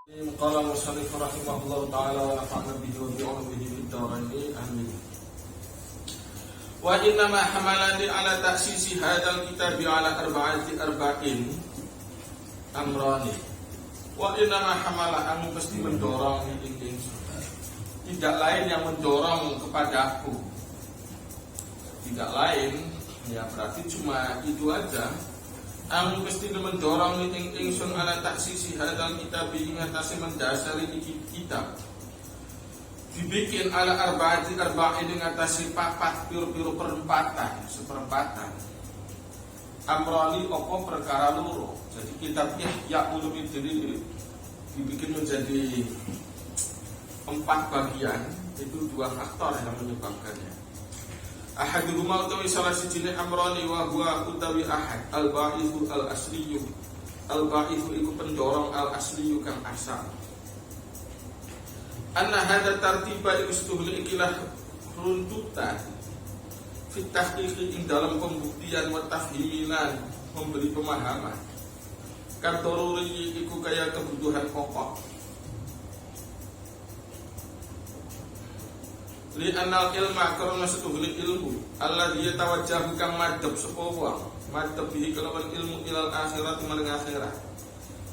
Qala musannif rahimahullahu ta'ala wa nafa'na bihi wa bi'ulumihi fid dharain amin. Wa inna ma hamalani ala ta'sisi hadzal kitabi ala arba'in amrani. Wa inna ma hamala anu mesti mendorong ing tidak lain yang mendorong kepadaku. Tidak lain ya berarti cuma itu aja. Ang mesti mendorong ing ingsun ala taksisi hadal kitab ing atase mendasari iki kitab. Dibikin ala arba'in ing atase papat piro-piro seperempatan. Amrani opo perkara loro. Jadi kitabnya ya ulumuddin dibikin menjadi 4 bagian. Itu 2 faktor yang menyebabkannya. Ahaduma utawi salah sijine amrani wa huwa utawi ahad al-ba'ithu al-asliyu. Al-ba'ithu iku pendorong al-asliyu kang asal. Anna hadza tartiba istuhli ikilah runtutan fit tahqiqi ing dalam pembuktian wa tafhilan memberi pemahaman. Katoruri iku kaya kebutuhan pokok. Li anal ilma karena setuhli ilmu alladzi yatawajjahu kang madhab sapa wong madhab bihi kelawan ilmu ilal akhirat maring akhirat.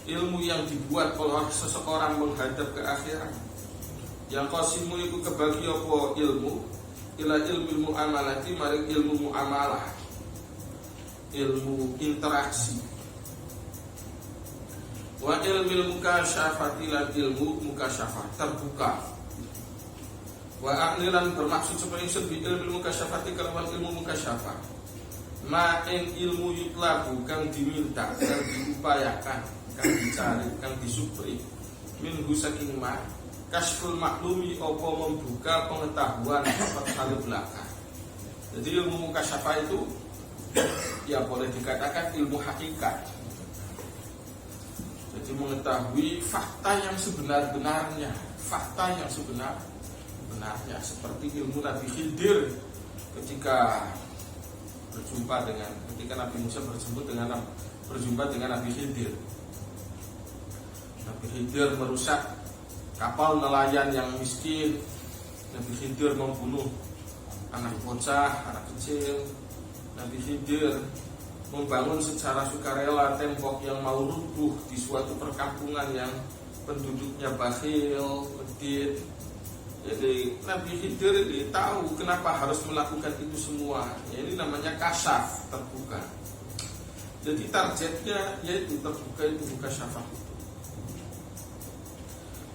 Ilmu yang dibuat oleh seseorang menghadap ke akhirat. Yang qasimu iku kebagi apa ilmu ila ilmu muamalati maring ilmu muamalah. Ilmu interaksi. Wa ilmu mukasyafati lan ilmu mukasyafah terbuka. Wa aqlilan bermaksud seperti sebi ilmu mukasyafati kalawan ilmu mukasyafah. Ma ing ilmu yutlabu kang diminta, kang diupayakan, kang dicari, kang disupri. Minhu saking ma kasful maklumi apa membuka pengetahuan dapat hal belakang. Jadi ilmu mukasyafah itu ya boleh dikatakan ilmu hakikat. Jadi mengetahui fakta yang sebenar-benarnya, fakta yang sebenarnya seperti ilmu Nabi Khidir ketika Nabi Musa berjumpa dengan Nabi Khidir. Nabi Khidir merusak kapal nelayan yang miskin. Nabi Khidir membunuh anak bocah, anak kecil. Nabi Khidir membangun secara sukarela tembok yang mau runtuh di suatu perkampungan yang penduduknya bakhil, medit. Jadi Nabi Khidir ini tahu kenapa harus melakukan itu semua. Ya, ini namanya kasyaf, terbuka. Jadi targetnya yaitu terbuka itu buka syafah itu.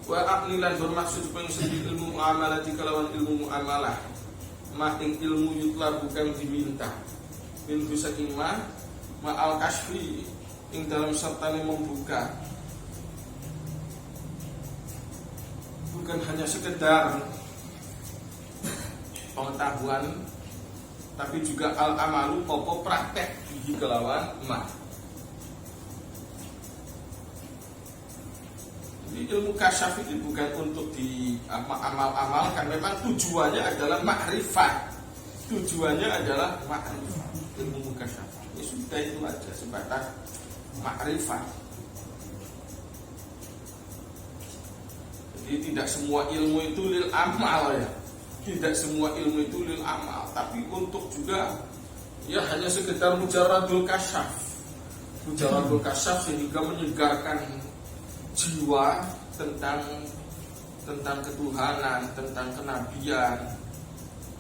Wa aqlilan bermaksud pengen ilmu muamalah kalawan ilmu muamalah. Making ilmu yutla bukan diminta. Min saking ma al kasfi ing dalam sertane membuka. Bukan hanya sekedar pengetahuan, tapi juga al-amalu popo praktek di kelawan ma. Jadi ilmu kasyaf itu bukan untuk diamal-amalkan, memang tujuannya adalah ma'rifat. Tujuannya adalah ma'rifat. Ilmu mukasyafah. Ya sudah itu aja sebatas ma'rifat. Jadi tidak semua ilmu itu lil amal ya. Tidak semua ilmu itu lil amal, tapi untuk juga ya hanya sekedar mujaradul kasyaf. Mujaradul kasyaf sehingga menyegarkan jiwa tentang ketuhanan, tentang kenabian.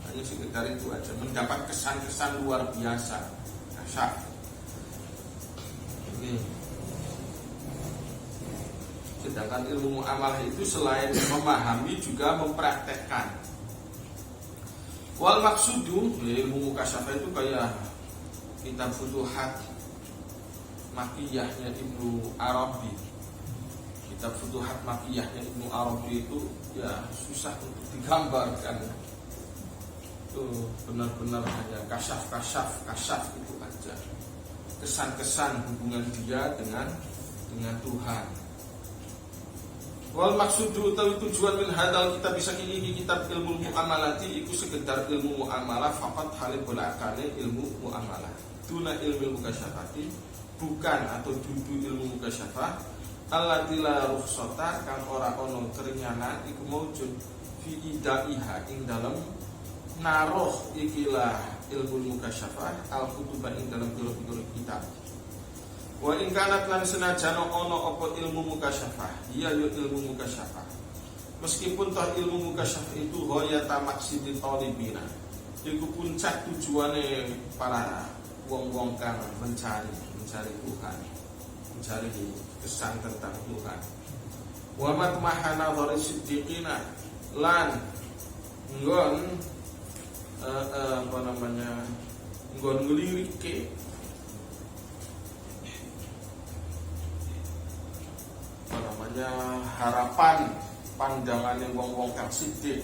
Hanya sekedar itu aja, mendapat kesan-kesan luar biasa. Kasyaf. Ini sedangkan ilmu muamalah itu selain memahami juga mempraktekkan. Wal maksudu ilmu mukasyafah itu kayak kitab Futuhat Makkiyahnya Ibnu Arabi. Kitab Futuhat Makkiyahnya Ibnu Arabi itu ya susah untuk digambarkan. Itu benar-benar hanya kasyaf itu aja. Kesan-kesan hubungan dia dengan Tuhan. Wal maksudu utawi tujuan min hadal kitab bisa ini kitab ilmu muamalati iku sekedar ilmu muamalah faqat halil bolakane ilmu muamalah. Tuna ilmu mukasyafati bukan atau dudu ilmu mukasyafah allati la rukhsata kang ora ono keringanan iku maujud fi idaiha ing dalem naruh ikilah ilmu mukasyafah al kutuban ing dalem pira-pira kitab. Wa in kanat lan senajan ono apa ilmu mukasyafah, iya yo ilmu mukasyafah. Meskipun toh ilmu mukasyafah itu ghayata maqsidit talibina, iku puncak tujuane para wong-wong kang mencari Tuhan, mencari kesan tentang Tuhan. Wa matmaha nadhari siddiqina lan nggon nggon nglirike harapan pandangannya wong-wong kang siddiq.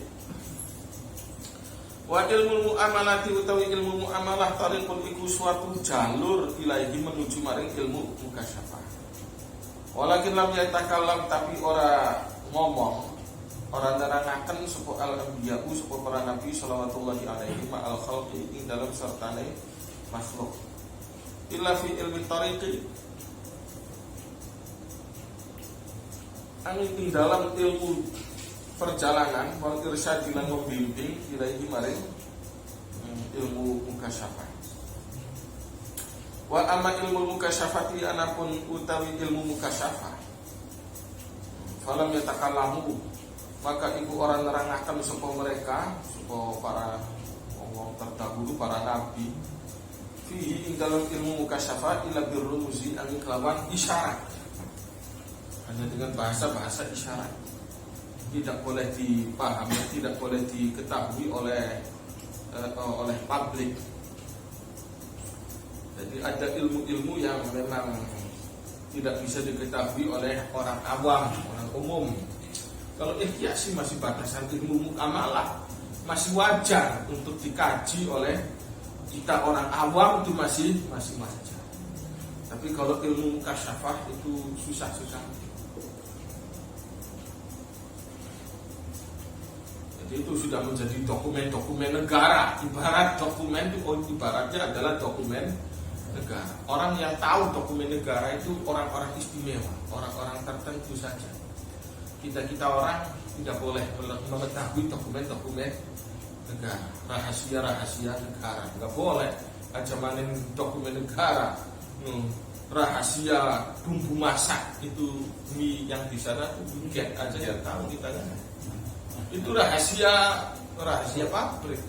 Wa ilmu muamalati utawi ilmu muamalah tariqun iku suatu jalur ilahi menuju maring ilmu mukasyafah. Walakin lam yatakallam tapi ora ngomong, ora nerangaken sapa al-anbiya'u sapa para nabi sallallahu alaihi wa al khalqi ing dalam sertane makhluk. Illa fi ilmi tariqi ing dalam ilmu perjalanan wal irsyad lan membimbing ilahi maring ilmu mukasyafah. Wa amma ilmu mukasyafati anapun utawi ilmu mukasyafah falam yatakallamu maka ibu orang nerangaken sapa mereka sapa para wong terdahulu para nabi fihi ing dalam ilmu mukasyafah ila birrumuzi angin kelawan isyarat, hanya dengan bahasa-bahasa isyarat, tidak boleh dipahami, tidak boleh diketahui oleh publik. Jadi ada ilmu-ilmu yang memang tidak bisa diketahui oleh orang awam, orang umum. Kalau ihya sih masih batasan ilmu muamalah, masih wajar untuk dikaji oleh kita orang awam, itu masih wajar. Tapi kalau ilmu mukasyafah itu susah sekali. Jadi itu sudah menjadi dokumen-dokumen negara. Ibarat dokumen itu ibaratnya adalah dokumen negara. Orang yang tahu dokumen negara itu orang-orang istimewa, orang-orang tertentu saja. Kita orang tidak boleh mengetahui dokumen-dokumen negara, rahasia-rahasia negara. Nggak boleh ancaman dokumen negara, rahasia bumbu masak itu mie yang di sana itu mungkin aja yang tahu kita kan. Itu rahasia pabrik.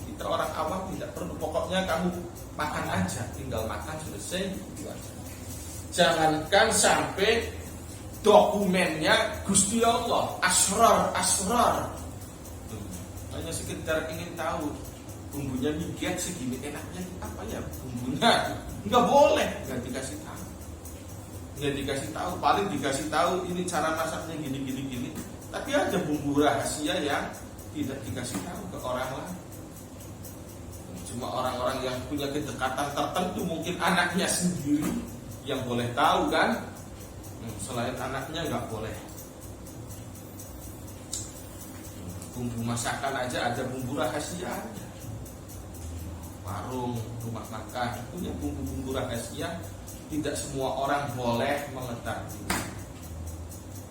Kita orang awam tidak perlu, pokoknya kamu makan aja, tinggal makan selesai gitu aja. Jangankan sampai dokumennya Gusti Allah, asrar. Hanya sekedar ingin tahu bumbunya miget segini enaknya apa ya bumbunya, nggak boleh, nggak dikasih tahu, paling dikasih tahu ini cara masaknya gini. Tapi ada bumbu rahasia yang tidak dikasih tahu ke orang lain. Cuma orang-orang yang punya kedekatan tertentu, mungkin anaknya sendiri yang boleh tahu kan. Selain anaknya nggak boleh. Bumbu masakan aja ada bumbu rahasia. Warung, rumah makan punya bumbu-bumbu rahasia. Tidak semua orang boleh mengetahui.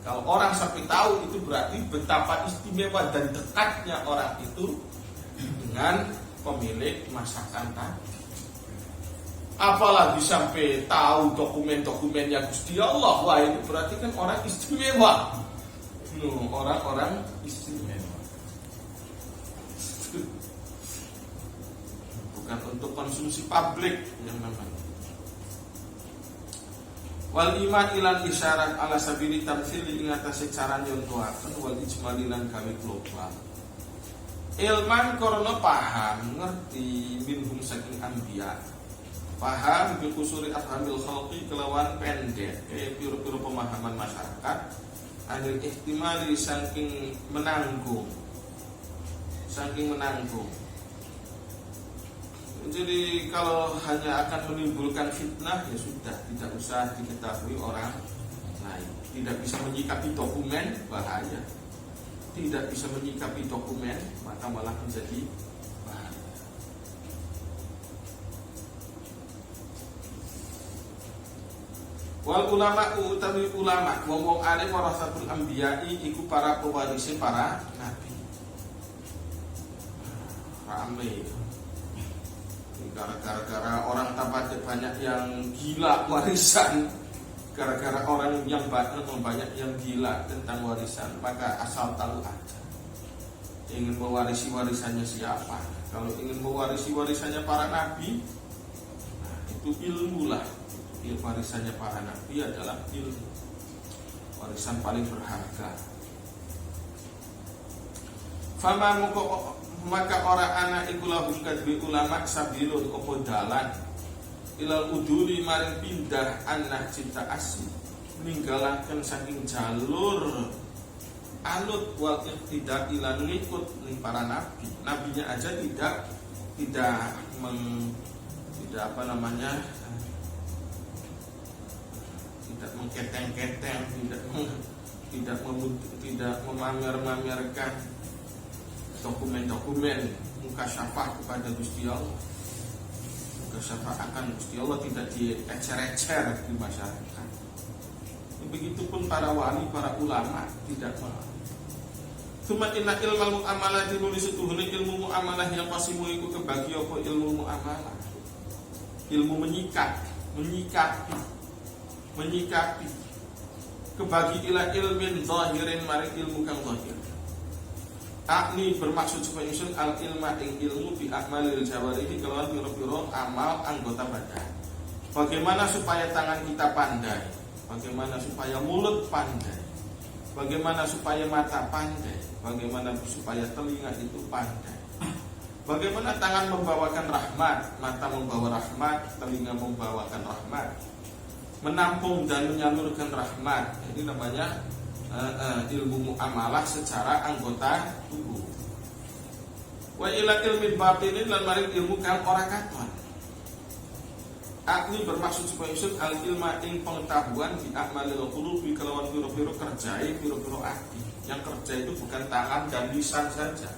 Kalau orang sampai tahu itu berarti betapa istimewa dan dekatnya orang itu dengan pemilik masakan tadi. Apalagi sampai tahu dokumen-dokumennya Gusti Allah, wah itu berarti kan orang istimewa. Orang-orang istimewa. Bukan untuk konsumsi publik yang namanya. Wal iman ilan isyarat ala sabili tamtsili ing atase cara nyontohaken wal ijmali lan gawe global. Ilman karena paham ngerti minhum saking anbiya. Paham bi kusuri afhamil khalqi kelawan pendek kaya pira-pira pemahaman masyarakat anil ihtimali saking menanggung. Jadi kalau hanya akan menimbulkan fitnah ya sudah, tidak usah diketahui orang lain. Tidak bisa menyikapi dokumen bahaya. Tidak bisa menyikapi dokumen maka malah menjadi bahaya. Wal ulama utawi ulama wong-wong alim warasatul anbiya'i iku para pewaris para nabi. Rame. Gara-gara orang tampaknya banyak yang gila warisan. Gara-gara orang yang banyak yang gila tentang warisan, maka asal tahu aja. Ingin mewarisi warisannya siapa? Kalau ingin mewarisi warisannya para nabi, nah, itu ilmu lah. Warisannya para nabi adalah ilmu, warisan paling berharga. Fama maka orang anak iku lahum kadwi ulama sabilun opo dalan ilal uduri maring pindah anak cinta asih ninggalaken saking jalur anut wal tidak ilan ngikut ning para nabi. Nabinya aja tidak mengketeng-keteng, tidak memamer-mamerkan dokumen-dokumen muka syafah kepada Gusti Allah. Muka syafah akan Gusti Allah tidak diecer-ecer di masyarakat. Begitupun para wali, para ulama tidak mau. Cuma inna ilmu muamalah dinulis setuhune ilmu muamalah yang pasimu iku kebagi apa ilmu muamalah. Ilmu menyikapi kebagi ila ilmin zahirin maring ilmu kang zahir. Akni bermaksud supaya isun al ilma ing ilmu bi akmalil jawarihi kelawan pira-pira amal anggota badan. Bagaimana supaya tangan kita pandai, bagaimana supaya mulut pandai, bagaimana supaya mata pandai, bagaimana supaya telinga itu pandai. Bagaimana tangan membawakan rahmat, mata membawa rahmat, telinga membawakan rahmat, menampung dan menyalurkan rahmat. Ini namanya ilmu muamalah secara anggota tubuh. Wa ila ilmi batinin lan maring ilmu kang ora katon. Akni bermaksud supaya isun al ilma ing pengetahuan di amalil qulubi kelawan pira-pira kerjae pira-pira ati. Yang kerja itu bukan tangan dan lisan saja.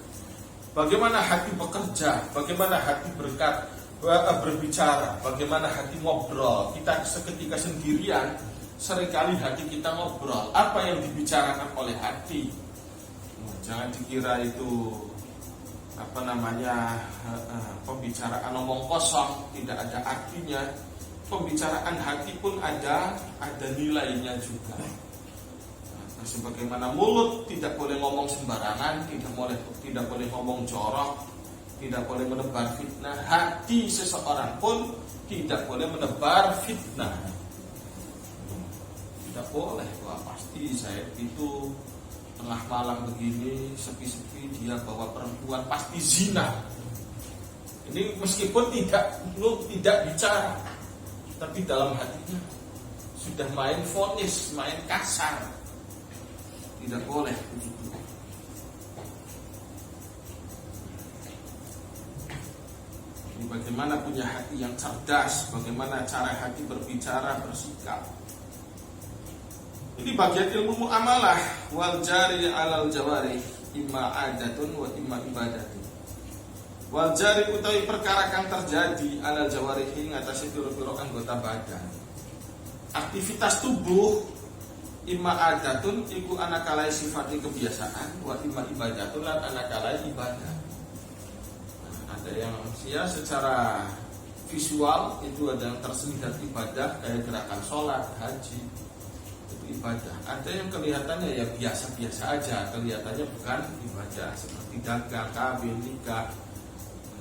Bagaimana hati bekerja, bagaimana hati berbicara, bagaimana hati ngobrol. Kita seketika sendirian, seringkali hati kita ngobrol. Apa yang dibicarakan oleh hati? Jangan dikira itu pembicaraan omong kosong, tidak ada artinya. Pembicaraan hati pun ada nilainya juga. Sebagaimana mulut tidak boleh ngomong sembarangan, tidak boleh ngomong jorok, tidak boleh menebar fitnah. Hati seseorang pun tidak boleh menebar fitnah. Tidak boleh. Wah, pasti saya itu tengah malam begini sepi-sepi dia bawa perempuan pasti zina. Ini meskipun tidak bicara, tapi dalam hatinya sudah main vonis, main kasar. Tidak boleh begitu. Ini bagaimana punya hati yang cerdas, bagaimana cara hati berbicara, bersikap. Ini bagian ilmu muamalah. Wal jari alal jawari imma adatun wa imma ibadatun. Wal jari utawi perkara kang terjadi alal jawari ing atase pira-pira anggota badan. Aktivitas tubuh imma adatun iku anakalai sifatnya kebiasaan, wa imma ibadatun lan anakalai ibadah. Ada yang secara visual itu ada yang terlihat ibadah kayak gerakan sholat, haji, itu ibadah. Ada yang kelihatannya ya biasa-biasa aja, kelihatannya bukan ibadah, seperti dagang, kawin, nikah.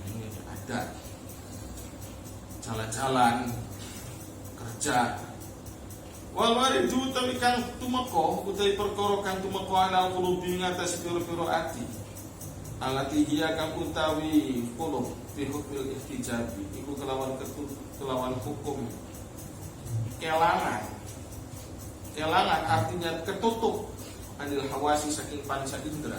Ini ada jalan-jalan, kerja. Wal waridu utawi kang tumeka utawi perkara kang tumeka ala qulubi ngatas pira-pira ati. Alati hiya kang utawi qulub fi hukmil ihtijabi iku kelawan hukum kelangan. Kelangan artinya ketutup anil hawasi saking panca indera.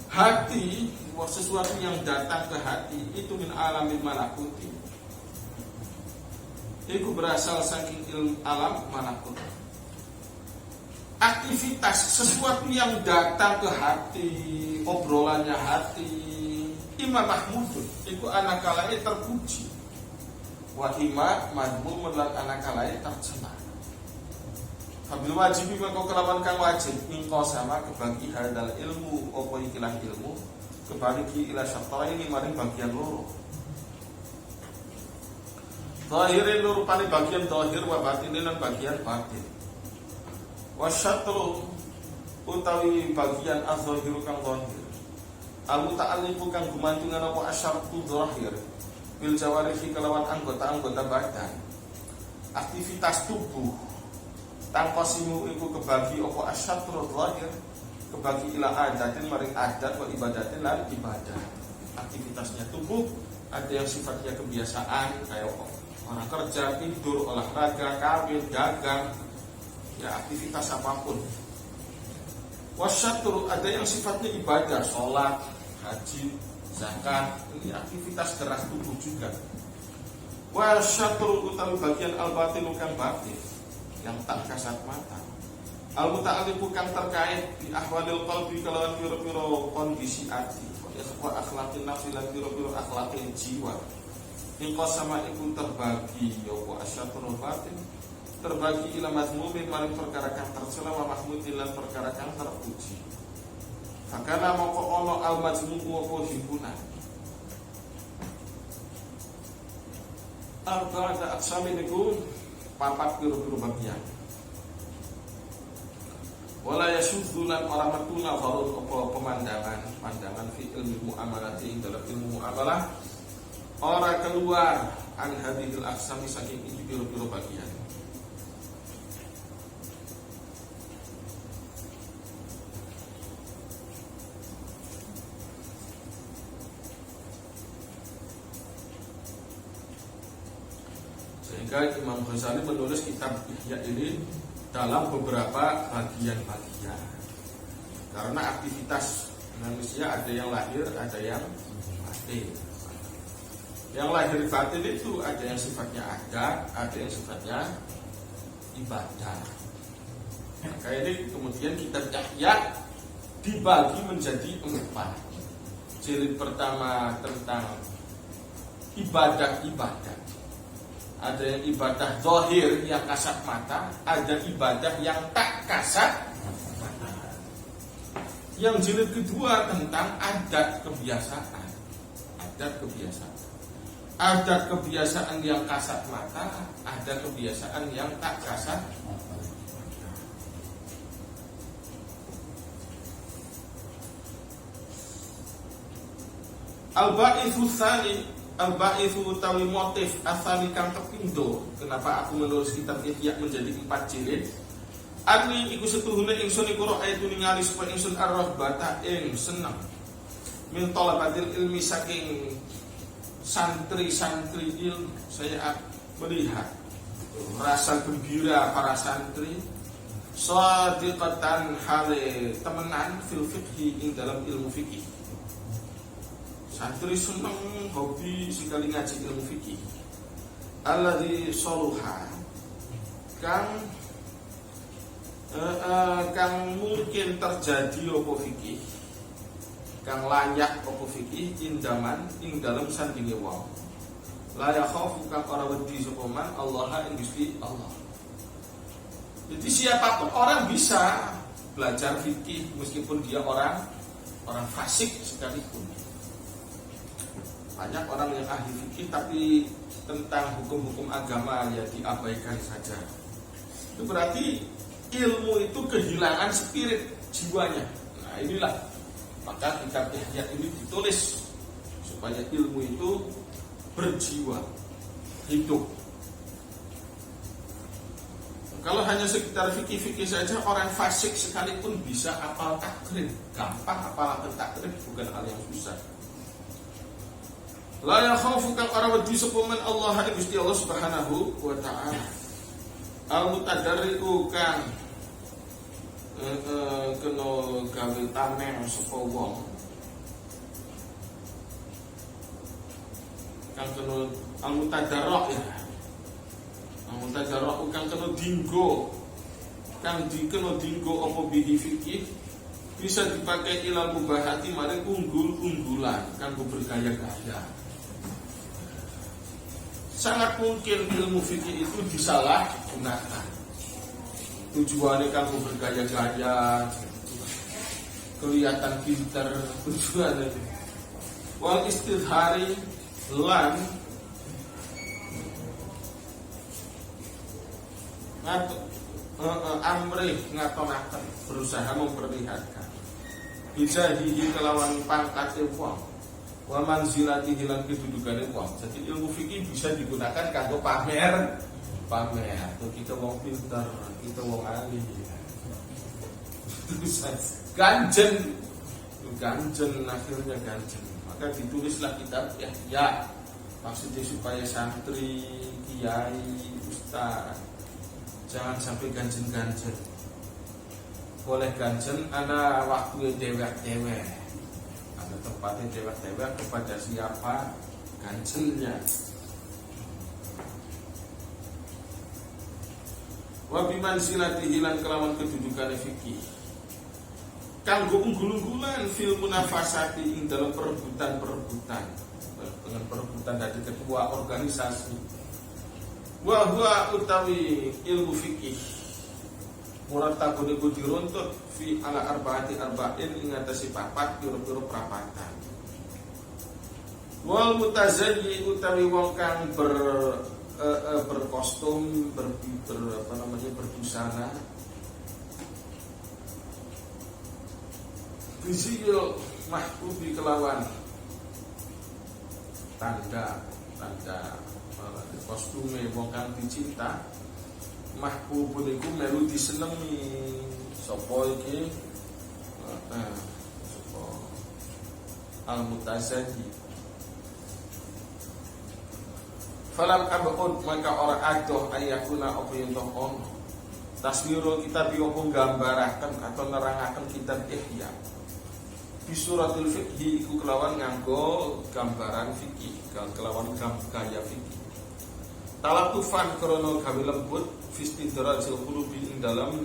Hati sesuatu yang datang ke hati itu min alamil malakuti. Itu berasal saking ilmu alam malakut. Aktivitas sesuatu yang datang ke hati, obrolannya hati, imam mahmudun itu anakalanya terpuji. Wa imam madmum lan anakalanya tercela. Fabil wajibi maka kelawan kang wajib ingko sama kebagi hadal ilmu apa ikilah ilmu kebagi ila syartaini maring bagian loro. Zahirin rupane bagian zahir wa batinin lan bagian batin. Wa syatru utawi bagian az-zahiru kang zahir. Al-muta'alliqu kang gumantungan apa asyartu zahir bil jawarihi kelawan anggota-anggota badan. Aktivitas tubuh tangkosimu iku kebagi apa asyatrul zahir kebagi ila adatin maring adat wa ibadatin lan ibadah. Aktivitasnya tubuh ada yang sifatnya kebiasaan kayak orang kerja, tidur, olahraga, kawin, dagang, ya aktivitas apapun. Wasyatru ada yang sifatnya ibadah, sholat, haji, zakat, ini aktivitas gerak tubuh juga. Wasyatru utawi bagian al-batin kang batin yang tak kasat mata. Al-muta'alliqu kang terkait di ahwalil qalbi kalawan pira-pira kondisi ati, wa akhlaqin nafsi lan pira-pira akhlaqin jiwa. Ingko sama iku terbagi ya wa asyatrul batin terbagi ila mazmumin maring perkara kang tercela wa mahmudin lan perkara kang terpuji. Fakana moko ono al-majmu'u wa hibuna. Arba'ata aqsamin iku papat biru-biru bagian. Wala yasudzulan orang matuna farud apa pandangan fi ilmu muamalati dalam ilmu muamalah ora keluar an hadhil aqsami saking iki biru-biru bagian. Sehingga Imam Ghazali menulis kitab Ihya ini dalam beberapa bagian-bagian. Karena aktivitas manusia ada yang lahir, ada yang batin. Yang lahir batin itu ada yang sifatnya adat, ada yang sifatnya ibadah. Maka ini kemudian kitab Ihya dibagi menjadi 4. Jilid pertama tentang ibadah-ibadah. Ada yang ibadah zahir yang kasat mata, ada ibadah yang tak kasat mata. Yang jilid kedua tentang adat kebiasaan. Adat kebiasaan. Ada kebiasaan yang kasat mata, ada kebiasaan yang tak kasat mata. Al-ba'ithu tsani al-ba'ithu utawi motif asali kang kepindo kenapa aku menulis kitab Ihya menjadi 4 jilid. Ani iku setuhune ingsun iku ra'aitu ningali supaya ingsun ar-rahbata ing seneng min talabatil ilmi saking santri-santri ilmu. Saya melihat rasa gembira para santri shadiqatan hale temenan fil fiqhi ing dalam ilmu fikih. Santri seneng hobi sekali ngaji ilmu fikih. Alladzi soluha kang mungkin terjadi apa fikih, kang layak apa fikih indaman ing dalam sandinge wong. La yakhafu kang ora wedi sapa man Allah ing Gusti Allah. Jadi siapapun orang bisa belajar fikih meskipun dia orang fasik sekalipun. Banyak orang yang ahli fikih tapi tentang hukum-hukum agama ya diabaikan saja. Itu berarti ilmu itu kehilangan spirit jiwanya. Nah inilah maka kitab Ihya ini ditulis supaya ilmu itu berjiwa, hidup. Kalau hanya sekitar fikih-fikih saja, orang fasik sekalipun bisa hafal takrib, gampang hafal takrib, bukan hal yang susah. La yakhafu kang ora wedi sapa man Allah Gusti Allah Subhanahu wa taala. Al-mutadarriku kang kena gawe tameng sapa wong. Kang kena al-mutadarrak ya. Al-mutadarrak kang kena dinggo. Kang dikena dinggo apa bihi fikih bisa dipakai ilal mubahati maring unggul-unggulan kanggo bergaya-gaya. Sangat mungkin ilmu fikih itu disalahgunakan. tujuannya kamu bergaya-gaya, kelihatan pinter, tujuannya. Wal istidhari lan amrih ngatonaken, berusaha memperlihatkan bijahihi kelawan pangkate wong, wa manzilatihi lan kedudukane wong. Jadi ilmu fikih bisa digunakan kanggo pamer. Tuh kita wong pintar, kita wong ahli. Ganjen akhirnya ganjen. Maka ditulislah kitab ya maksudnya supaya santri, kiai, ustaz jangan sampai ganjen. Boleh ganjen ada waktu dewek. Ada tempatnya dewek kepada siapa ganjennya. Wa biman silatihi lan kelawan kedudukan fikih. Kanggo unggul-unggulan fil munafasati ing dalam perebutan dengan perebutan dari ketua organisasi. Wa huwa utawi ilmu fikih muratabun iku diruntut fi ala arba'in ing atase papat pira-pira prapatan. Wal mutazayyi utawi wong kang berkostum berbusana bizil mahbubi kelawan tanda kostume wong kang dicinta. Mahbubun iku melu disenengi sapa iki sapa al-mutazayyi. Falam abud maka ora adoh ayakuna apa yen to ono taswirul kitab yo nggambaraken atau nerangaken kitab Ihya di suratul fiqhi iku kelawan nganggo gambaran fikih kelawan gaya fikih talatufan krono gawe lembut fistidrajil qulubi ing dalam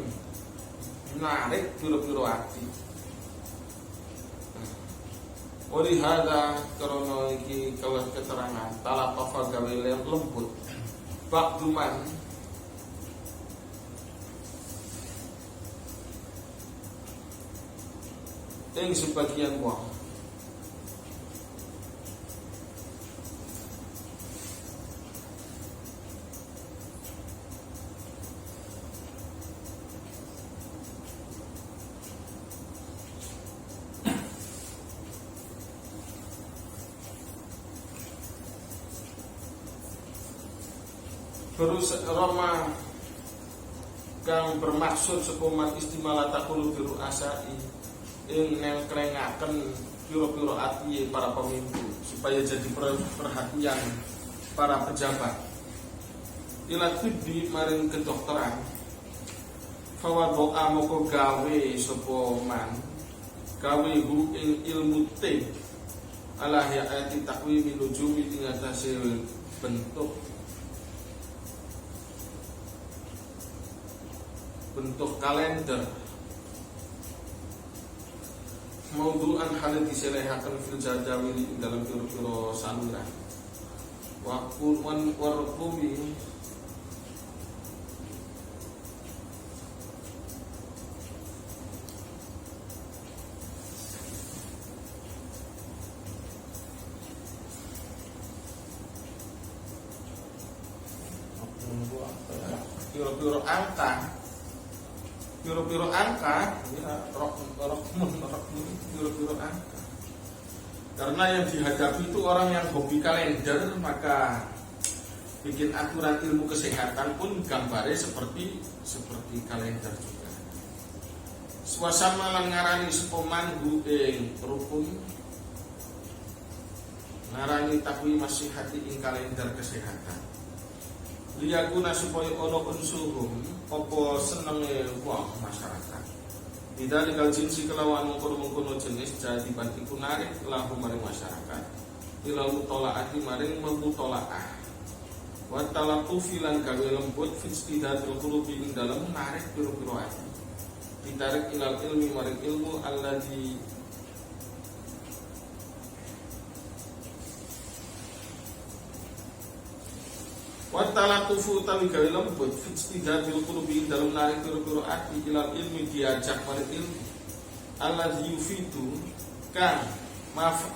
narik pira-pira ati. Wali hada krono iki kawan keterangan talatafa gawe lembut bakduman ing sebagian wong terus Roma kang bermaksud sepoman istimalata qulubi ru'asai ing nengkrengaken pira-pira ati para pemimpin supaya jadi perhatian para pejabat. Ila tibbi maring kedokteran fawadho'a moko gawe sapa man gawe hu ing ilmu tib ala hayati takwimi nujumi ing atase bentuk kalender maudu'an hal diselehaken fil jadawili dalam pira-pira saluran wa qulman warqumi pira-pira angka pira-pira angka. Karena yang dihadapi itu orang yang hobi kalender, maka bikin aturan ilmu kesehatan pun gambarnya seperti kalender juga. Swasama lan ngarani sepoman ing rukun ngarani takwi masihati ing kalender kesehatan. Liyakuna supaya ono unsuhum apa senenge wong masyarakat. Tidak dikal jinsi kelawan mengkono jenis jadi bantiku narik lahu maring masyarakat. Ilal mutolaati maring memutolaah. Wa talatufi lan gawe lembut fistidatul qulubi ing dalam narik pira-pira ati. Ditarik ilal ilmi maring ilmu alladzi wa talatufu utawi gawe lembut fitstidabil qulubi dalam narik pira-pira ati ilal ilmi diajak maring ilmu alladzi yufidu kang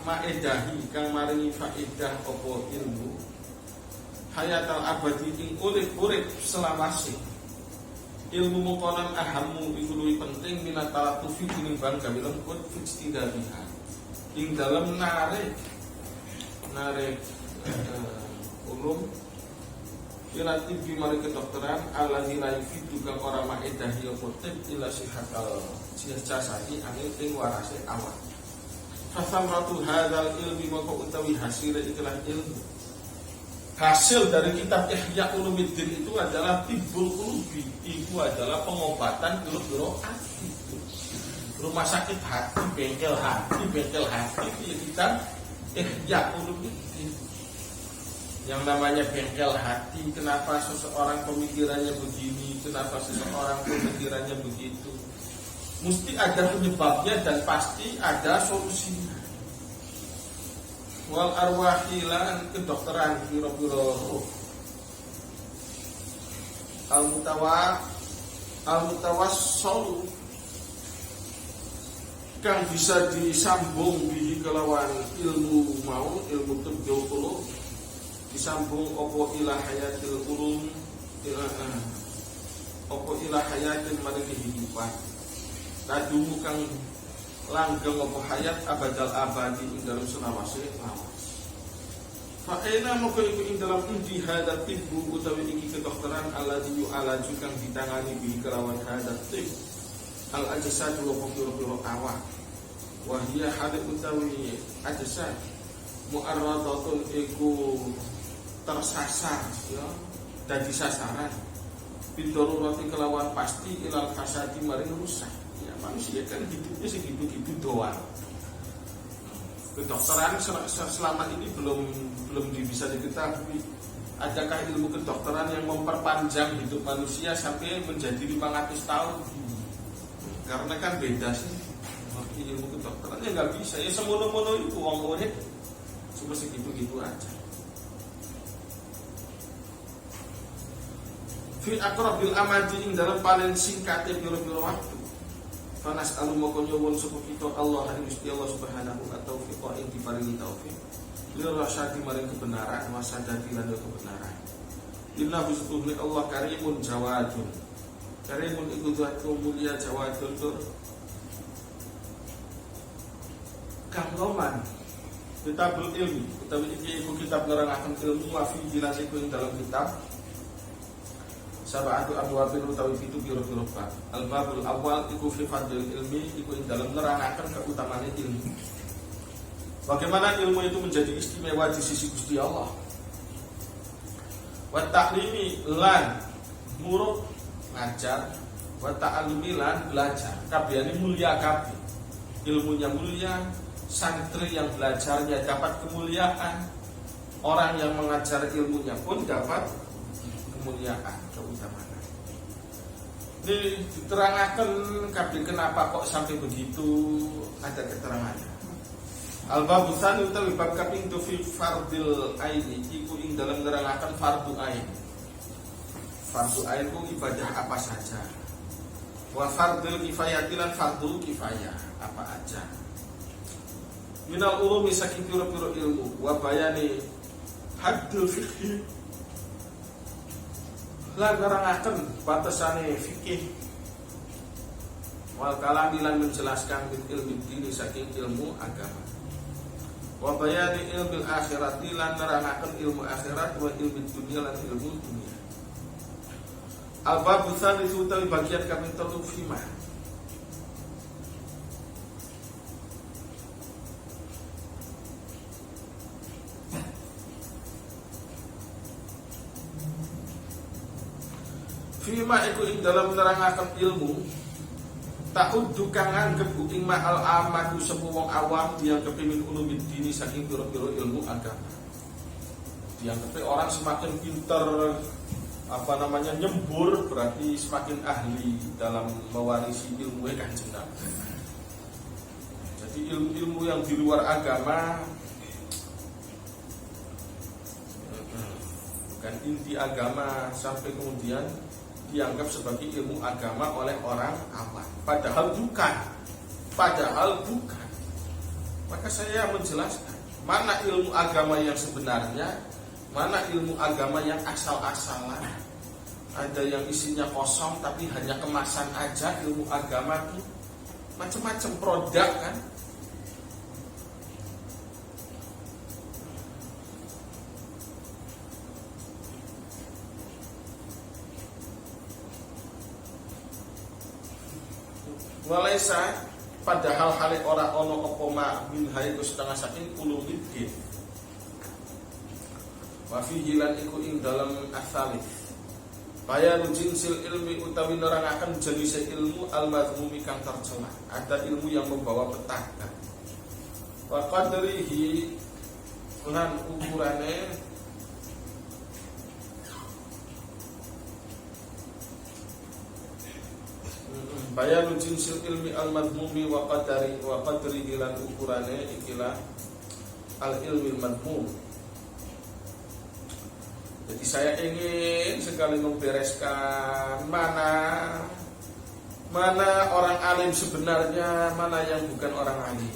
maedahi kang maringi faedah apa ilmu hayatal abadi ing urip selawase ilmu mengkonon ahammu iku luwih penting minat talatufi tinimbang gawe lembut fitstidabiha ing dalam narik ulum ilati bimari kedokteran alladzi la yufidu kang ora maedahi apa tib ila sihatal jasadi angin ing warase awak fasamratu hadzal ilmi maka utawi hasil ikilah ilmu hasil dari kitab Ihya Ulumuddin itu adalah tibbul qulubi, itu adalah pengobatan pira-pira hati. Rumah sakit hati, bengkel hati itu ya kitab Ihya Ulumuddin. Yang namanya bengkel hati, kenapa seseorang pemikirannya begini, kenapa seseorang pemikirannya begitu. Mesti ada penyebabnya dan pasti ada solusinya. Wal arwahilan kedokteran pira-pira ruh. Al-mutawassalu kang bisa disambung bihi kelawan ilmu mau, ilmu tibul qulub disambung opo ila hayatil ulum opo ila hayatin maring kehidupan tadumu kang langgeng opo hayat abadal abadi ing dalam selawase lawas fa aina moko iku ing dalam inti hadat tibbu utawi iki kedokteran alladzi yu'alaju kang ditangani bi kelawan hadat tib al ajsad wa pira-pira awak wa hiya hadat utawi ajsad mu'arradatun iku tersasar ya dadi sasaran bidorurati kelawan pasti ilal fasadi maring rusak ya manusia kan hidupnya segitu-gitu doang. Kedokteran selama ini belum bisa diketahui adakah ilmu kedokteran yang memperpanjang hidup manusia sampai menjadi 500 tahun karena kan beda sih ilmu kedokteran ya nggak bisa ya semono-mono itu wong urip cuma segitu-gitu aja. Fi aqrabil amadi ing dalam paling singkate pira-pira waktu. Fanas alumoko nyuwun sapa kita Allah ing Gusti Allah Subhanahu wa ta'ala ing diparingi taufik. Lil rasyadi maring kebenaran wa sadati lan kebenaran. Inna bismillah Allah karimun jawadun. Karimun iku zat mulia jawadun tur. Kang roman kitabul ilmi utawi iki iku kitab nerangaken ilmu wa fi dilasiku ing dalam kitab sab'atu abwabin utawi pitu pira-pira bab. Al-babul awal iku fi fadlil ilmi iku ing dalam nerangaken keutamaan ilmu. Bagaimana ilmu itu menjadi istimewa di sisi Gusti Allah. Wa ta'limi lan murid ngajar, wa ta'allumi lan belajar. Kabehane mulia kabeh. Ilmunya mulia, santri yang belajarnya dapat kemuliaan, orang yang mengajar ilmunya pun dapat kemuliaan, keutamaan. Ini diterangkan kabeh kenapa kok sampai begitu, ada keterangannya. Al-babusan utawi bab kaping fi fardil aini iku ing dalam nerangaken fardu ain. Fardu ain ku ibadah apa saja. Wa fardil kifayati lan fardu kifayah apa aja. Minal ulumi saking pira-pira ilmu wa bayani haddul fiqhi lan nerangaken batasane fikih wal kalam lan menjelaskan bil ilmi dini saking ilmu agama wa bayani ilmu akhirat lan nerangaken ilmu akhirat wa ilmu dunia lan ilmu dunia. Al-babu tsani utawi bagian kaping 3 fima Fima iku ing dalam nerangaken ilmu ta'uddu kang nganggep ing ma'al amatu sepu wong awam dianggep min ulumid dini saking pira-pira ilmu agama. Dianggep orang semakin pinter nyembur berarti semakin ahli dalam mewarisi ilmu Kanjeng Nabi. Jadi ilmu-ilmu yang di luar agama bukan inti agama sampai kemudian dianggap sebagai ilmu agama oleh orang awam. Padahal bukan. Maka saya menjelaskan mana ilmu agama yang sebenarnya, mana ilmu agama yang asal-asalan. Ada yang isinya kosong tapi hanya kemasan aja. Ilmu agama itu macam-macam produk kan. Walaisa padahal hale ora ono apa ma min haiku setengah saking ulumuddin. Wa fihi lan iku ing dalam asalih. Bayanu jinsil ilmi utawi nerangaken jenis ilmu al-madhmumi kang tercela. Ada ilmu yang membawa petaka. Wa qadrihi lan ukurane bayanu jinsil ilmi al-madhmumi wa qadrihi lan ukurane ikilah al-ilmi al-madhmum. Jadi saya ingin sekali membereskan mana orang alim sebenarnya, mana yang bukan orang alim.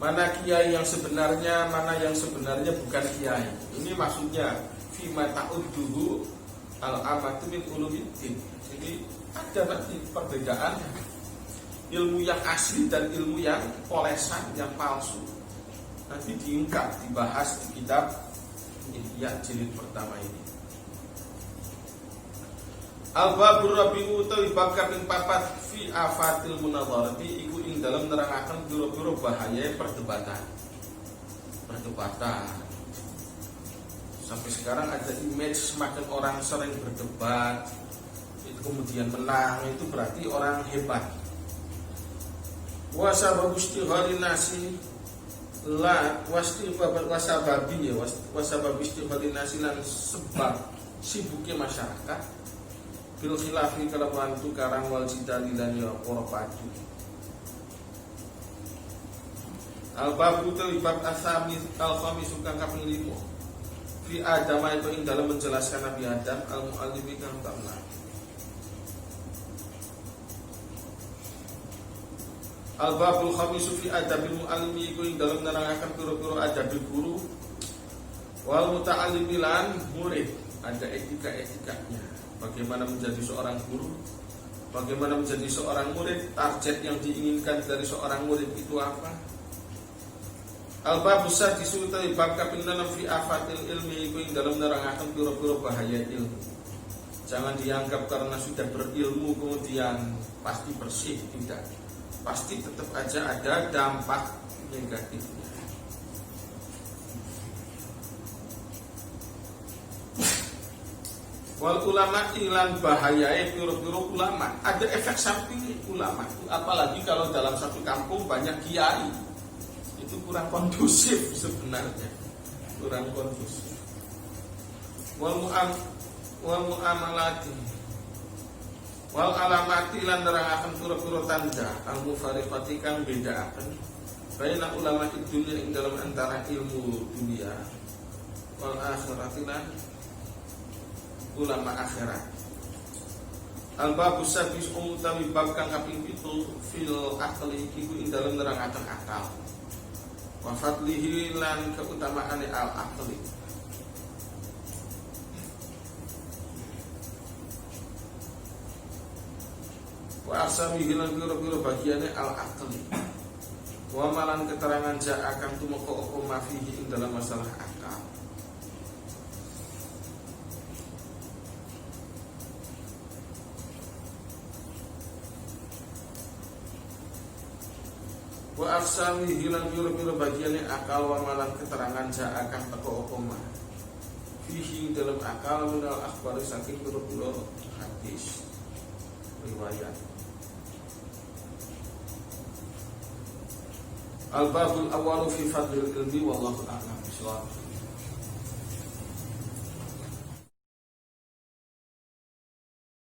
Mana kiai yang sebenarnya, mana yang sebenarnya bukan kiai. Ini maksudnya fima ta'udduhu al-amatu min ulumiddin. Jadi ada nanti perbedaan ilmu yang asli dan ilmu yang polesan, yang palsu. Nanti diungkap, dibahas di kitab Ihya jilid pertama ini. Al-babur rabi'u utawi bab kaping 4 fi afatil munadharati iku ing dalam nerangaken pira-pira bahaya perdebatan. Sampai sekarang ada image semakin orang sering berdebat itu kemudian menang, itu berarti orang hebat. Wa sababu istighalin nasi la wasababi ya wasabab istighalin nasi lan sebab sibuknya masyarakat bil khilafi kalawan tukarang wal jidali dan ya ora padu. Al-babu bab asami al-khamis kang kaping 5 fi Adam itu ing dalam menjelaskan Nabi Adam al-muallimi kang ta'ala. Al-babul khamisu fi adabil muallimi iku ing dalam nerangaken pira-pira adab guru wal muta'allimi lan murid. Ada etika-etikanya. Bagaimana menjadi seorang guru, bagaimana menjadi seorang murid, target yang diinginkan dari seorang murid itu apa? Al-babus sadisu utawi bab kaping 6 fi afatil ilmi iku ing dalam nerangaken pira-pira bahaya ilmu. Jangan dianggap karena sudah berilmu kemudian pasti bersih, tidak. Pasti tetap aja ada dampak negatifnya. Wal ulama ilan bahayai piro-piro ulama. Ada efek samping ulama. Apalagi kalau dalam satu kampung banyak kiai, itu kurang kondusif sebenarnya. Kurang kondusif. Wal muamalati wal alamati lan nerangaken pira-pira tanda al mufariqati kang bedaaken baina ulama dunya ing dalam antara ilmu dunia wal akhirati lan ulama akhirat. Al babus sabis utawi bab kang kaping 7 fil aqli iku ing dalam nerangaken akal wa fadlihi lan keutamaane al aqli. Wa arsami hilang piro-piro bagiannya al-aqli. Wa malan keterangan akan tumeka apa mafihi ing dalam masalah akal. Wa arsami hilang piro-piro bagiannya akal wa malan keterangan akan teko apa ma. Fihi dalam akal minal akhbari saking piro-piro hadis riwayat. Al-babul awwalu fi fadlil ilmi wallahu a'lam bishawab.